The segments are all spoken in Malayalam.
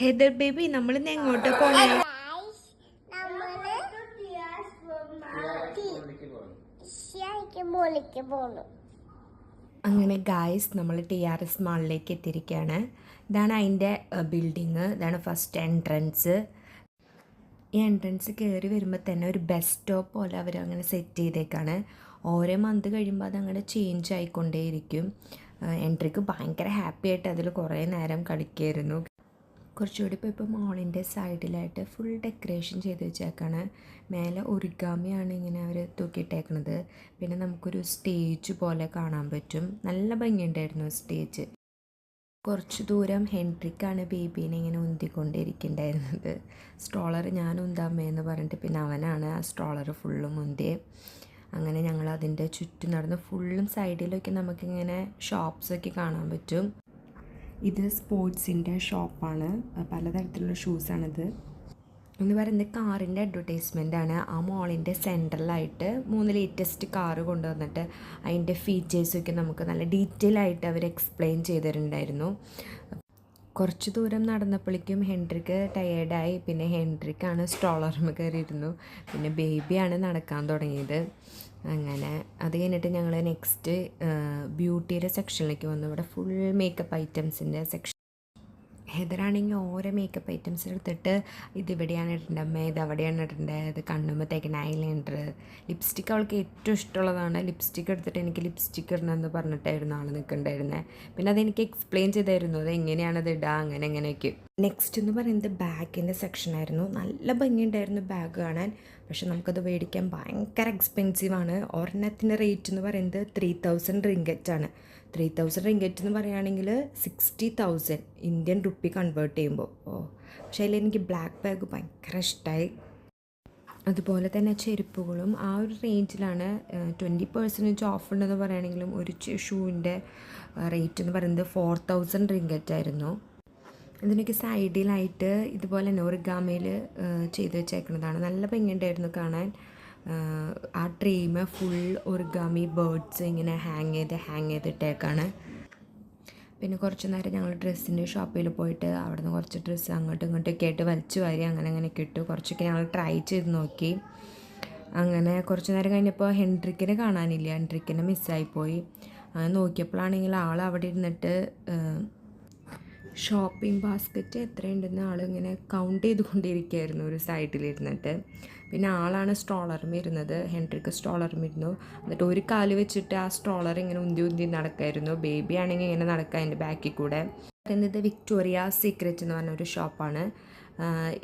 ഹെദർ ബേബി നമ്മളിന്ന് എങ്ങോട്ടാ പോണേ? അങ്ങനെ ഗായ്സ് നമ്മൾ TRS മാളിലേക്ക് എത്തിയിരിക്കുകയാണ്. ഇതാണ് അതിൻ്റെ ബിൽഡിങ്. ഇതാണ് ഫസ്റ്റ് എൻട്രൻസ്. ഈ എൻട്രൻസ് കയറി വരുമ്പോൾ തന്നെ ഒരു ബസ് സ്റ്റോപ്പ് പോലെ അവർ അങ്ങനെ സെറ്റ് ചെയ്തേക്കാണ്. ഓരോ മന്ത് കഴിയുമ്പോൾ അതങ്ങനെ ചേഞ്ച് ആയിക്കൊണ്ടേയിരിക്കും. എൻട്രിക്ക് ഭയങ്കര ഹാപ്പി ആയിട്ട് അതിൽ കുറേ നേരം കളിക്കുമായിരുന്നു. കുറച്ചുകൂടി ഇപ്പോൾ മോളിൻ്റെ സൈഡിലായിട്ട് ഫുൾ ഡെക്കറേഷൻ ചെയ്ത് വെച്ചേക്കാണ്. മേലെ ഒറിഗാമിയാണ് ഇങ്ങനെ അവർ തൂക്കിയിട്ടേക്കണത്. പിന്നെ നമുക്കൊരു സ്റ്റേജ് പോലെ കാണാൻ പറ്റും. നല്ല ഭംഗിയുണ്ടായിരുന്നു സ്റ്റേജ്. കുറച്ച് ദൂരം ഹെൻട്രിക്കാണ് ബേബീനെ ഇങ്ങനെ ഉന്തിക്കൊണ്ടിരിക്കുന്നുണ്ടായിരുന്നത്. സ്ട്രോളർ ഞാൻ ഉന്താമ്മയെന്ന് പറഞ്ഞിട്ട് പിന്നെ അവനാണ് ആ സ്ട്രോളർ ഫുള്ളും ഉന്തിയെ. അങ്ങനെ ഞങ്ങൾ അതിൻ്റെ ചുറ്റും നടന്ന് ഫുള്ളും സൈഡിലൊക്കെ നമുക്കിങ്ങനെ ഷോപ്സൊക്കെ കാണാൻ പറ്റും. ഇത് സ്പോർട്സിൻ്റെ ഷോപ്പാണ്. പലതരത്തിലുള്ള ഷൂസാണിത്. എന്ന് പറയുന്നത് കാറിൻ്റെ അഡ്വർടൈസ്മെൻ്റാണ്. ആ മോളിൻ്റെ സെൻട്രലായിട്ട് 3 ലേറ്റസ്റ്റ് കാറ് കൊണ്ടുവന്നിട്ട് അതിൻ്റെ ഫീച്ചേഴ്സൊക്കെ നമുക്ക് നല്ല ഡീറ്റെയിൽ ആയിട്ട് അവർ എക്സ്പ്ലെയിൻ ചെയ്തിട്ടുണ്ടായിരുന്നു. കുറച്ച് ദൂരം നടന്നപ്പോഴേക്കും ഹെൻട്രിക്ക് ടയേർഡായി. പിന്നെ ഹെൻട്രിക്കാണ് സ്ട്രോളറിൽ കയറിയിരുന്നു. പിന്നെ ബേബിയാണ് നടക്കാൻ തുടങ്ങിയത്. അങ്ങനെ അത് കഴിഞ്ഞിട്ട് ഞങ്ങൾ നെക്സ്റ്റ് ബ്യൂട്ടിയുടെ സെക്ഷനിലേക്ക് വന്നു. ഇവിടെ ഫുൾ മേക്കപ്പ് ഐറ്റംസിൻ്റെ സെക്ഷൻ. ഹെദറാണെങ്കിൽ ഓരോ മേക്കപ്പ് ഐറ്റംസ് എടുത്തിട്ട് ഇതിവിടെയാണ് ഇടേണ്ടത്, ഇതവിടെയാണ് ഇടേണ്ടത്, ഇത് കണ്ണുമ്പോൾ തേക്കുന്ന ഐലൈനർ, ലിപ്സ്റ്റിക്ക് അവൾക്ക് ഏറ്റവും ഇഷ്ടമുള്ളതാണ്. ലിപ്സ്റ്റിക്ക് എടുത്തിട്ട് എനിക്ക് ലിപ്സ്റ്റിക്ക് ഇടണമെന്ന് പറഞ്ഞിട്ടായിരുന്നു ആൾ നിൽക്കണ്ടായിരുന്നത്. പിന്നെ അതെനിക്ക് എക്സ്പ്ലെയിൻ ചെയ്തായിരുന്നു അത് എങ്ങനെയാണത് ഇടുക അങ്ങനെ എങ്ങനെയൊക്കെ. നെക്സ്റ്റ് എന്ന് പറയുന്നത് ബാഗിൻ്റെ സെക്ഷനായിരുന്നു. നല്ല ഭംഗിയുണ്ടായിരുന്നു ബാഗ് കാണാൻ. പക്ഷെ നമുക്കത് മേടിക്കാൻ ഭയങ്കര എക്സ്പെൻസീവാണ്. ഒരെണ്ണത്തിൻ്റെ റേറ്റ് എന്ന് പറയുന്നത് 3000 റിങ്കറ്റാണ്. 3000 റിങ്കറ്റ് എന്ന് പറയുകയാണെങ്കിൽ 60,000 ഇന്ത്യൻ റുപ്പി കൺവേർട്ട് ചെയ്യുമ്പോൾ. പക്ഷേ അതിലെനിക്ക് ബ്ലാക്ക് ബാഗ് ഭയങ്കര ഇഷ്ടമായി. അതുപോലെ തന്നെ ചെരുപ്പുകളും ആ ഒരു റേഞ്ചിലാണ്. 20% ഓഫ് ഉണ്ടെന്ന് പറയുകയാണെങ്കിലും ഒരു ഷൂവിൻ്റെ റേറ്റ് എന്ന് പറയുന്നത് 4000 റിങ്കറ്റായിരുന്നു. ഇതിനൊക്കെ സൈഡിലായിട്ട് ഇതുപോലെ തന്നെ ഒറിഗാമിയിൽ ചെയ്ത് വെച്ചേക്കുന്നതാണ്. നല്ല ഭംഗിയുണ്ടായിരുന്നു കാണാൻ. ആ ട്രീമ് ഫുൾ ഒറിഗാമി ബേർഡ്സ് ഇങ്ങനെ ഹാങ് ചെയ്തിട്ടേക്കാണ്. പിന്നെ കുറച്ച് നേരം ഞങ്ങൾ ഡ്രസ്സിൻ്റെ ഷോപ്പിൽ പോയിട്ട് അവിടെ നിന്ന് കുറച്ച് ഡ്രസ്സ് അങ്ങോട്ടും ഇങ്ങോട്ടൊക്കെ ആയിട്ട് വലിച്ചു വാരി അങ്ങനെ ഇട്ടു. കുറച്ചൊക്കെ ഞങ്ങൾ ട്രൈ ചെയ്ത് നോക്കി. അങ്ങനെ കുറച്ച് നേരം കഴിഞ്ഞപ്പോൾ ഹെൻട്രിക്കിനെ കാണാനില്ല. ഹെൻട്രിക്കിനെ മിസ്സായിപ്പോയി. അങ്ങനെ നോക്കിയപ്പോഴാണെങ്കിൽ ആൾ അവിടെ ഇരുന്നിട്ട് ഷോപ്പിംഗ് ബാസ്ക്കറ്റ് എത്രയുണ്ടെന്ന് ആളിങ്ങനെ കൗണ്ട് ചെയ്തുകൊണ്ടിരിക്കുകയായിരുന്നു ഒരു സൈഡിലിരുന്നിട്ട്. പിന്നെ ആളാണ് സ്ട്രോളറും ഇരുന്നത്. ഹെൻട്രിക്ക് സ്ട്രോളറും ഇരുന്നു. എന്നിട്ട് ഒരു കാല് വെച്ചിട്ട് ആ സ്ട്രോളർ ഇങ്ങനെ ഉന്തി നടക്കായിരുന്നു. ബേബി ആണെങ്കിൽ ഇങ്ങനെ നടക്കുക അതിൻ്റെ ബാക്കിൽ കൂടെ. പറയുന്നത് വിക്ടോറിയ സീക്രറ്റ് എന്ന് പറഞ്ഞൊരു ഷോപ്പാണ്.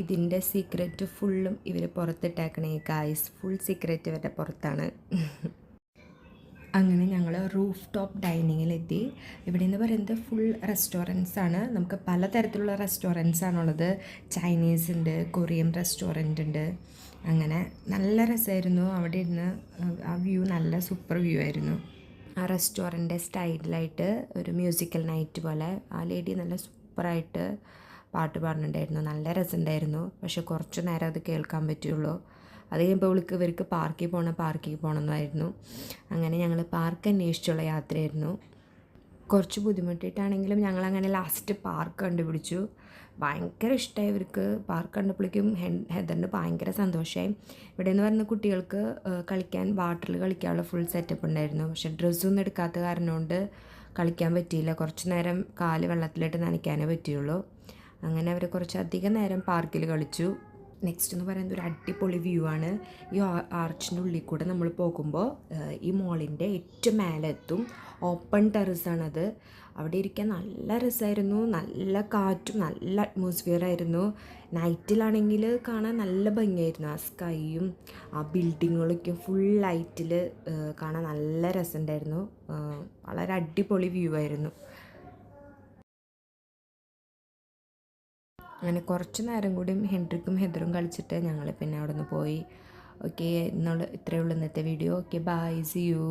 ഇതിൻ്റെ സീക്രറ്റ് ഫുള്ളും ഇവർ പുറത്തിട്ടേക്കണേ ഗായ്സ്. ഫുൾ സീക്രറ്റ് ഇവരുടെ പുറത്താണ്. അങ്ങനെ ഞങ്ങൾ റൂഫ് ടോപ്പ് ഡൈനിങ്ങിലെത്തി. ഇവിടെ എന്ന് പറയുന്നത് ഫുൾ റെസ്റ്റോറൻറ്റ്സ് ആണ്. നമുക്ക് പലതരത്തിലുള്ള റെസ്റ്റോറൻറ്റ്സ് ആണുള്ളത്. ചൈനീസ് ഉണ്ട്, കൊറിയൻ റെസ്റ്റോറൻറ്റ് ഉണ്ട്. അങ്ങനെ നല്ല രസമായിരുന്നു അവിടെ ഇരുന്ന്. ആ വ്യൂ നല്ല സൂപ്പർ വ്യൂ ആയിരുന്നു. ആ റെസ്റ്റോറൻറ്റിൻ്റെ സ്റ്റൈലിലായിട്ട് ഒരു മ്യൂസിക്കൽ നൈറ്റ് പോലെ ആ ലേഡി നല്ല സൂപ്പറായിട്ട് പാട്ട് പാടുന്നുണ്ടായിരുന്നു. നല്ല രസമുണ്ടായിരുന്നു. പക്ഷെ കുറച്ച് നേരം അത് കേൾക്കാൻ പറ്റുള്ളൂ. അത് കഴിയുമ്പോൾ ഇവർക്ക് പാർക്കിൽ പോകണമെന്നായിരുന്നു. അങ്ങനെ ഞങ്ങൾ പാർക്ക് അന്വേഷിച്ചുള്ള യാത്രയായിരുന്നു. കുറച്ച് ബുദ്ധിമുട്ടിയിട്ടാണെങ്കിലും ഞങ്ങളങ്ങനെ ലാസ്റ്റ് പാർക്ക് കണ്ടുപിടിച്ചു. ഭയങ്കര ഇഷ്ടമായി ഇവർക്ക്. പാർക്ക് കണ്ടപ്പോഴേക്കും ഹെദറിന് ഭയങ്കര സന്തോഷമായി. ഇവിടെ എന്ന് പറയുന്ന കുട്ടികൾക്ക് കളിക്കാൻ വാട്ടറിൽ കളിക്കാനുള്ള ഫുൾ സെറ്റപ്പ് ഉണ്ടായിരുന്നു. പക്ഷെ ഡ്രസ്സൊന്നും എടുക്കാത്ത കാരണം കൊണ്ട് കളിക്കാൻ പറ്റിയില്ല. കുറച്ച് നേരം കാല് വെള്ളത്തിലിട്ട് നനയ്ക്കാനേ പറ്റിയുള്ളൂ. അങ്ങനെ അവർ കുറച്ചധികം നേരം പാർക്കിൽ കളിച്ചു. നെക്സ്റ്റ് എന്ന് പറയുന്നത് ഒരു അടിപൊളി വ്യൂ ആണ്. ഈ ആർച്ചിൻ്റെ ഉള്ളിൽ കൂടെ നമ്മൾ പോകുമ്പോൾ ഈ മോളിൻ്റെ ഏറ്റവും മേലെ എത്തും. ഓപ്പൺ ടെറസാണത്. അവിടെ ഇരിക്കാൻ നല്ല രസമായിരുന്നു. നല്ല കാറ്റും നല്ല അറ്റ്മോസ്ഫിയർ ആയിരുന്നു. നൈറ്റിലാണെങ്കിൽ കാണാൻ നല്ല ഭംഗിയായിരുന്നു. ആ സ്കൈയും ആ ബിൽഡിങ്ങുകളൊക്കെ ഫുൾ ലൈറ്റിൽ കാണാൻ നല്ല രസമുണ്ടായിരുന്നു. വളരെ അടിപൊളി വ്യൂ ആയിരുന്നു. അങ്ങനെ കുറച്ച് നേരം കൂടി ഹെൻട്രിക്കും ഹെദറും കളിച്ചിട്ട് ഞങ്ങൾ പിന്നെ അവിടെ നിന്ന് പോയി. ഓക്കെ, ഇത്രയേ ഉള്ളൂ ഇന്നത്തെ video. Okay, bye, see U.